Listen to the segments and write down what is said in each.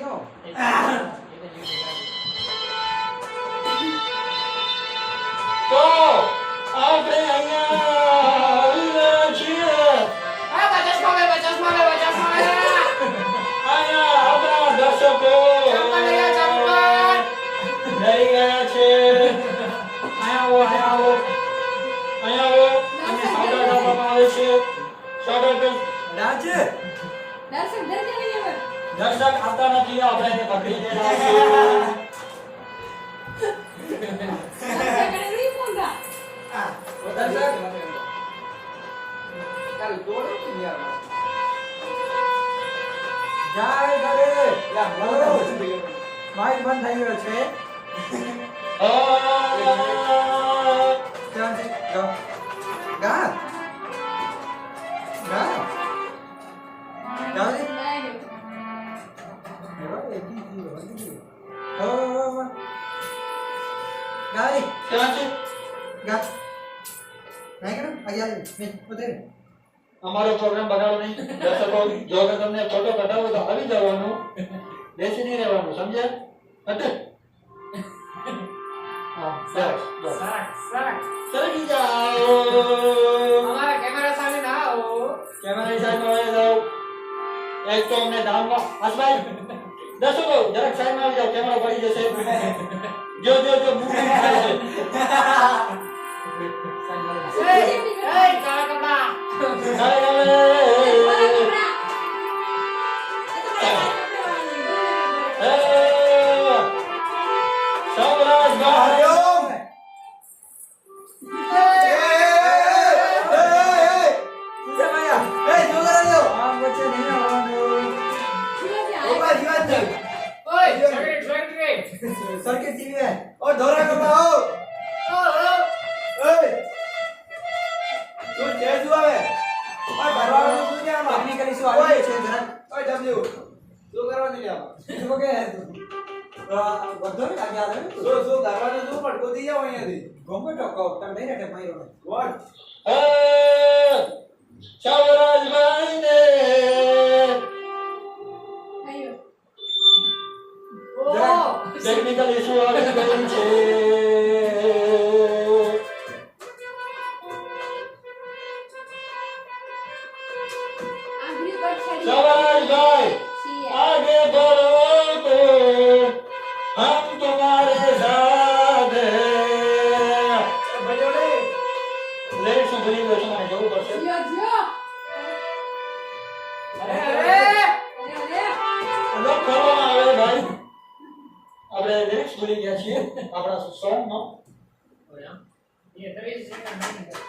ગયો તો આપણે અહીંયા આવી રહ્યા છીએ અહીંયા આપણા દર્શકો રહી ગયા છે અહીંયા આવો અને સ્વાગત આપવામાં આવે છે સ્વાગત દર્શક આવતા નથી આપણે એને પકડી લેલા માઇક બંધ થઈ ગયો છે ગા અમારો પ્રોગ્રામ બગાડો નહીં દર્શકો જો કે તમને ફોટો કઢાવો તો આવી જવાનું બેસી નહીં રહેવાનું સમજ્યા હતે હા સરસ સરી જાઓ हमारा कैमरा सामने ना आओ કેમેરા સાઈડમાં આવી જાઓ એક તો અમને ડાઉનમાં હસભાઈ દર્શકો જરાક સાઈડમાં આવી જાઓ કેમેરા પડી જશે જો મૂવી થાય છે काला कपड़ा सर्किट टीवी है और दोहरा कपड़ा हो तू चेज हुआ है और भरवानो तू क्या मां टेक्निकल इशू आ गया है जरा ओए डब्ल्यू तू करवा नहीं क्या तू क्या है तू બધો ને આગે આવે જો દરવાજો જો પડકો દી જાવ અહીંયાથી ગમે ટકો તમ નહીં રટે માર્યો વોટ શૌરાજભાઈ ને ટેકનિકલ ઇશ્યુ આવી ગયું છે શૌરાજભાઈ आगे बढ़ो तो हम तुम्हारे साथ हैं બજો લે ले सुधरी वैसे મને જવું પડશે લોક કરવામાં આવે ભાઈ આપણે લિરિક્સ ભૂલી ગયા છીએ આપણા સોંગ નો ये 30 सेकंड नहीं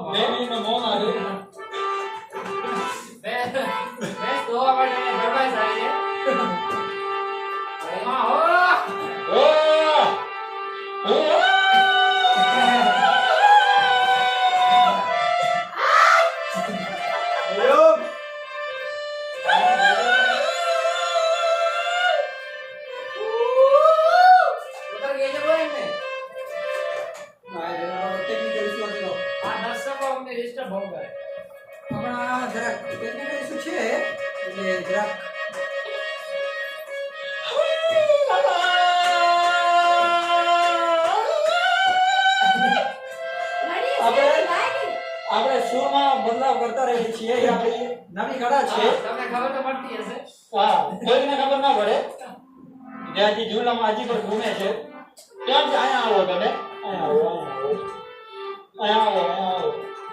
બેબી નો મોન આવે मैं तो अगर मैं बर्बाद सारी है अरे मां हो ઓ યો उधर गए जब इनमें ટેક્નિકલ ઇશુ હતો हां दर्शकों हमने डिस्टर्ब हो गए આપણા જરા ટેક્નિકલ ઇશુ છે એટલે જરા આપણે સુરમાં બદલાવ કરતા રહીએ છીએ એ આપણી નવી કળા છે તમને ખબર તો પડતી હશે હા કોઈને ખબર ના પડે જ્યાંથી ઝૂલામાં હજી પણ ઘૂમે છે ત્યાંથી અહીંયા આવો તમે અહીંયા આવો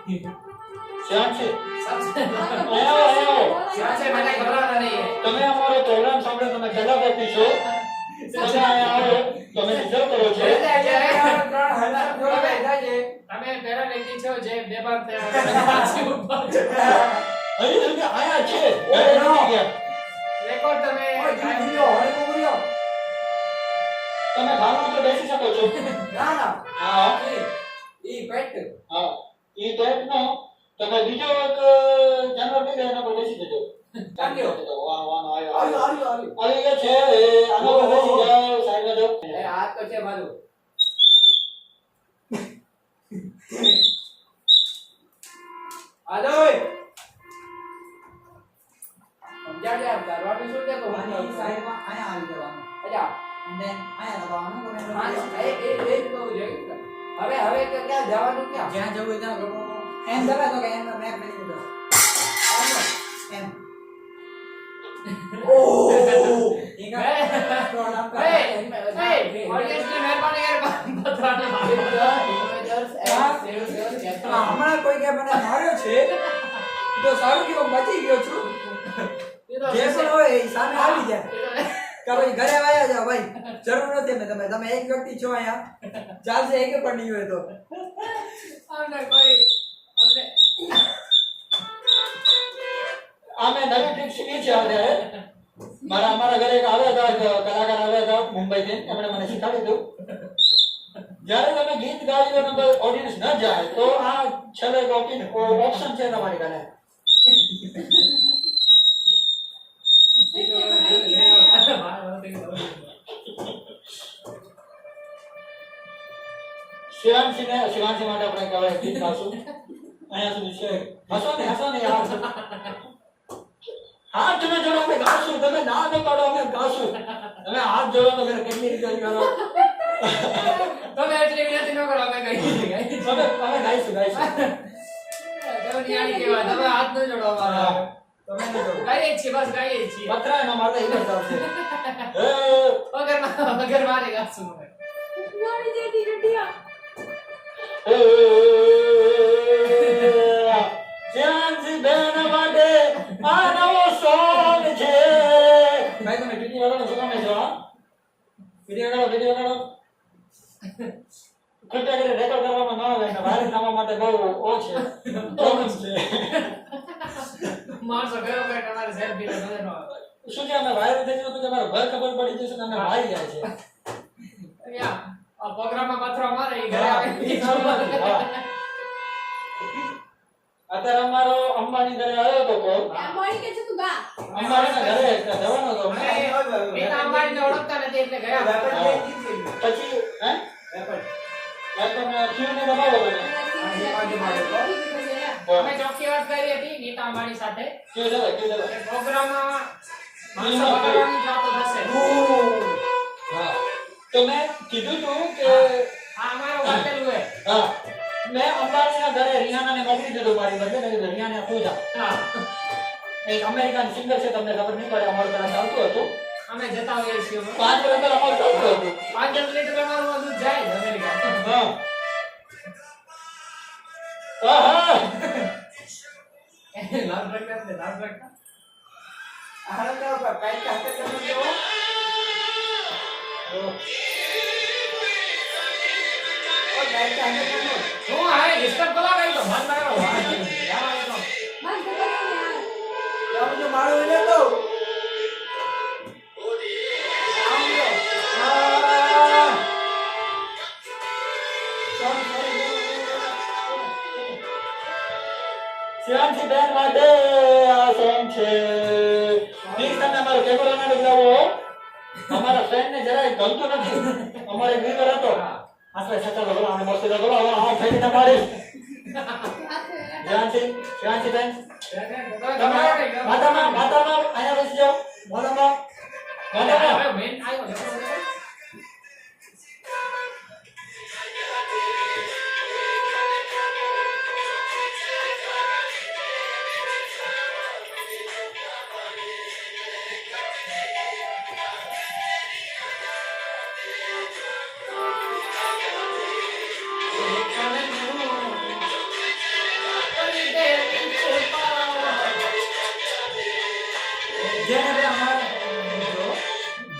શ્યામ છે सबसे અહીંયા આવો सबसे मैंने घबराना नहीं है તમે અમારો પ્રોગ્રામ સાંભળો તમે કલા વ્યક્તિ છો તમે અહીંયા આવો તમે રિઝર્વ કરો છો તમે પહેલા વ્યક્તિ છો જે બેબાદ થયા હજી સુધી આયા છે ઘરે નથી ગયા રેકોર્ડ તમે ઓય જીવ જીયો હળકો કર્યો તમે ભાવમાં તો બેસી શકો છો. ના ના હા ઈ પેટ હા ઈ ટાઈપનો તમે બીજો એક જાનવર કઈ દે એના પર બેસી જજો. ચાલ્યો. વાનો આવ્યો આલ્યો આવ્યો આલ્યો આવી ગયો છે એ આનો પર બેસી જાઓ સાઈડમાં જાઓ. એ હાથ તો છે મારું આલો સમજાડે આપ કરવાનું શું છે તો આની સાઈડમાં આયા આવી જવાનું અચ્છા and then આયા દબાવવાનું હા અને એ તો જોઈએ હવે કે ક્યાં જવાનું ક્યાં જ્યાં જવું હોય ત્યાં દબાવવાનું એમ દબાય તો કે એમ મેપ કરી દીધો એમ ઓહ ઠીક છે તો આમ કર ઓડિયન્સ ને મહેરબાની કરી બતાવવાનું હમણાં કોઈ કે મને માર્યો છે તો સારું કે હું બચી ગયો છું જે પણ હોય એ સામે આવી જાય કે ભાઈ ઘરે આવ્યા જાવ ભાઈ જરૂર નથી ને તમે એક વ્યક્તિ છો અહીંયા ચાલશે એક પણ નહીં હોય તો અમને કોઈ અમને આમે નવી ટ્રીક શીખી છે અત્યારે. અમારા ઘરે એક આવ્યા હતા કલાકાર આવ્યા હતા મુંબઈથી એમણે મને શીખવાડી દીધું. જ્યારે તમે ગીત ગાઈ લો ને ઓડિયન્સ ન જાય તો આ છેલ્લે ઓપ્શન છે તમારી ઘરે. શિવાંશી માટે આપણે કહેવાય ગીત ગાશું. અહીંયા સુધી છે. હસો ને યાર. હાથ તમે જોડો અમે ગાશું, તમે ના ન પાડો અમે ગાશું. તમે હાથ જોડો તો મેં કેટલી રીતે કરો. તમે એટલી વિનંતી ન કરો અમે કઈ અમે ગાઈશું. તમે નિયાણી કેવા તમે હાથ ન જોડો અમારા તમે ન જોડો ગાઈએ છીએ બસ ગાઈએ છીએ પતરા ન મારતા એ કરતા છે. વગર મારે ગાશું અમે શ્યામજી બેન માટે આ નવો સોંગ છે. ભાઈ તમે વિડિયો વગાડો શું કામે છો? વિડિયો વગાડો. ખોટા કરે રેકોર્ડ કરવામાં ન આવે ને વાયરલ થવા માટે બહુ ઓ છે પ્રોબ્લેમ છે. માણસો ગયો કે તમારે સેલ્ફી ને મજા ન આવે શું કે અમે વાયરલ થઈ જશું તો તમારો ઘર ખબર પડી જશે કે અમે હારી ગયા છે. અહીંયા આ પ્રોગ્રામમાં પથરો મારે ઈ ઘરે આવે અત્યારે અમારો અંબાણી ઘરે આવ્યો તો કોલ. અંબાણી કે છે તું ગા અંબાણીના ઘરે જવાનો હતો. નીતા અંબાણીને ઓળખતા નથી એટલે ગયા પછી હે તમે ક્યુ ને દબાવો તમે. અમે ચોખ્ખી વાત કરી હતી નીતા અંબાણી સાથે ક્યુ દબાવો કે પ્રોગ્રામમાં માણસો બગાડવાની જ વાતો થશે હા તો મેં કીધું તું કે આ અમારો વાંચેલું હે હા મેં અંબાણીના ઘરે રિહાનાને મોકલી દીધું મારી બદલે. મેં કીધું રિહાને પૂજા હા એક અમેરિકન સિંગર છે, તમને ખબર નહીં પડે, અમારું પેલા ચાલતું હતું. અમે જતા હોઈએ છીએ 5 વર્ષ પહેલા અમારું ચાલતું હતું. 5 લીટર અમારું દૂધ જાય જ અમેરિકા હા આહા લાલ રંગના હાલ તો કાઈ કાતે તમે જો ઓ કાઈ કાતે તમે હું આય ડિસ્ટર્બ કલા ગઈ તો મન મારો યાર બસ ખબર યાર તમે જો મારો એને તો શ્યામજી બેન માટે આ સોંગ છે. પ્લીઝ તમે અમારો કેમેરા ના બદલાવો. અમારા ફ્રેન્ડ ને જરાય ગમતું નથી. અમારે વિવર હતો આપણે સચલ બોલો આને મસ્ત બોલો હવે આ ફેરી ના મારી. શ્યામજી બેન તમે માતામાં અહીંયા બેસી જાઓ. માતામાં મેન આયો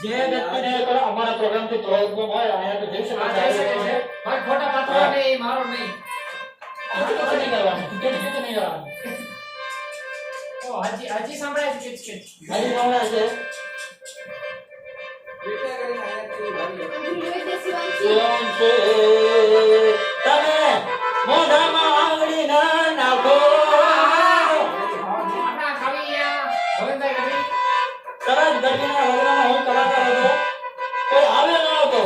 જે વ્યક્તિને અમારા પ્રોગ્રામથી પ્રોબ્લેમ હોય અહીંયા તો જઈ શકે આ જઈ શકે છે ભાઈ ખોટા પાત્રો ને એ મારો નહીં કિચ નહીં કરવાનું. ઓ હજી સંભળાય છે કિચ હજી હમણાં છે બેટા કરીને આયા વિડીયો દેશી વાંચી શિવમ છે તમે મોઢામાં આંગળી ના નાખો આપણા કવિયા ગોવિંદભાઈ ગઢવી તરત ગઢવીના લગ્નમાં હું કલાકાર હતો કોઈ આવે ન હતો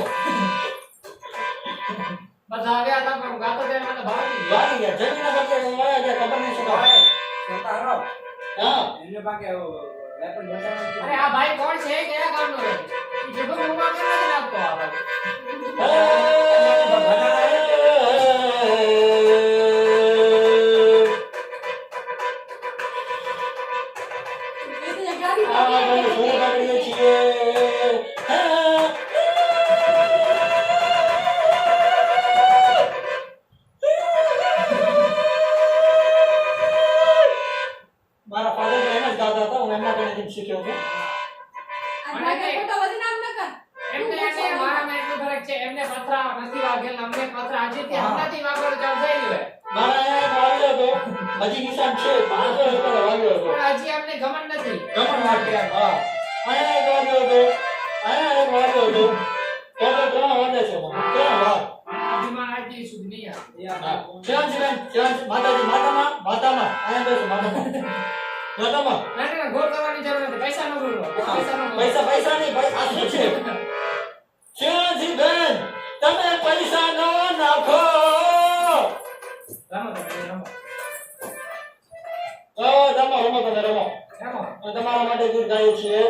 બધા આવ્યા હતા પણ ગાતો ત્યારે મને ભાવી ગયો. વાળી ગયા જમીના બદલે વાળા ગયા ખબર નહીં શું થાય. છોટા હરો હા એને પાકે વેપન બચાવવાનું અરે આ ભાઈ કોણ છે કયા ગામનો છે ઈ જગો મુવા કે નથી લાગતો આ ભાઈ એ ગાડી આ ભાઈ શું કરીએ છીએ મારા ફાધર તો એમ જ ગાતા હતા હું એમના પાસેથી શીખ્યો છું આ ભાઈ ફોટો વધી નામ ન કર એમને મારામાં એટલું ફરક છે એમને પથરા નથી વાગેલ અમને પથરા હજી તે હમણાંથી વાગવાનો ચાલુ થઈ ગયો મારા અહીંયા વાગ્યો હતો હજી નિશાન છે 5 વર્ષ પહેલા વાગ્યો હતો પણ હજી અમને ગમન નથી ગમન માટે હા અહીંયા એક વાગ્યો હતો અહીંયા એક વાગ્યો હતો ટોટલ 3 વાગે છે મને 3 વાર અભિમાન આજની સુધી નહીં આવે શિવાંશ માતામાં અહીંયા બેસો માતામાં માતામાં ના ગોળ કરવાની જરૂર નથી પૈસા નો ગોળ પૈસા નહીં ભાઈ આ શું છે શિવાંશી બેન તમે પૈસા ન નાખો રમો તમે રમો રમો તમે રમો રમો તમારા માટે ગીત ગાઈએ છીએ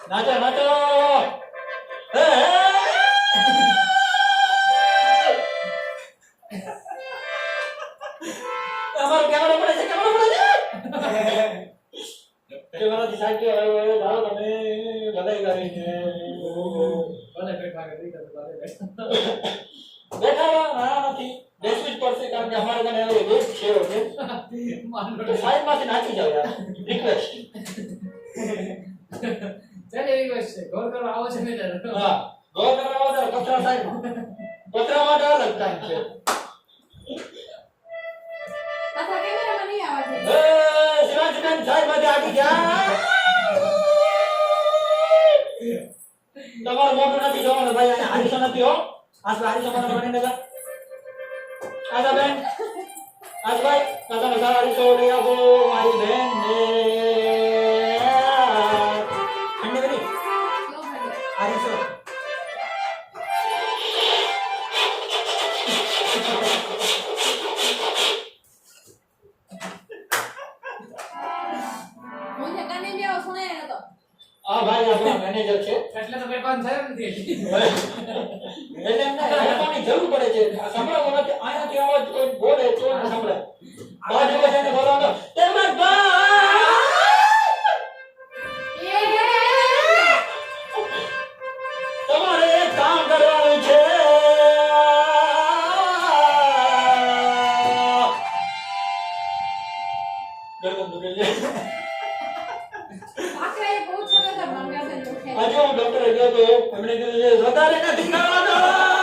નાચો નાચો અમારો કેમેરા પડે છે કેમેરાથી સાચી આવ્યો જાઓ તમે લડાઈ કરીને ભલે બેઠા કે દીકરા ભલે બેઠા બેઠા ના નથી બેસવું જ પડશે કારણ કે અમારે તને એવો દેશ છે સાઈડમાંથી નાખી જાવ યાર રિક્વેસ્ટ ચાલ એવી વાત છે ગોળ કરવા આવો છે ને હા ગોળ કરવા આવો ત્યારે પથરા સાઈડમાં પથરા માટે અલગ ટાઈમ છે પાછા કેમેરામાં નહીં આવે છે શિવાજીબેન સાઈડમાંથી આગી ગયા તમારું મોટું નથી જોવાનું ભાઈ અને હારીસો નથી હો હારીસો મને બનીને જા બેન ભાઈ તમે સારા હારીસો લઈ આવો મારી બેન ને ઠંડી કરી લો ભાઈ હારીસો મુझे कने भी आओ सुने ना तो આ ભાઈ આપણા મેનેજર છે એટલે તો બેભાન થયો નથી એટલે એમને હેડફોનની જરૂર પડે છે સંભળાવો નથી અહીંયાથી અવાજ કોઈ બોલે તો ન સંભળાય બાજુ જઈને બોલવાનો તેમજ તમારે એક કામ કરવાનું છે ગરદન દુખે છે આકરે બહુ સરસ મંગા છે જોખે આજે હું ડોક્ટરે ગયો તો એમણે કીધું છે વધારે નથી ખાવાનું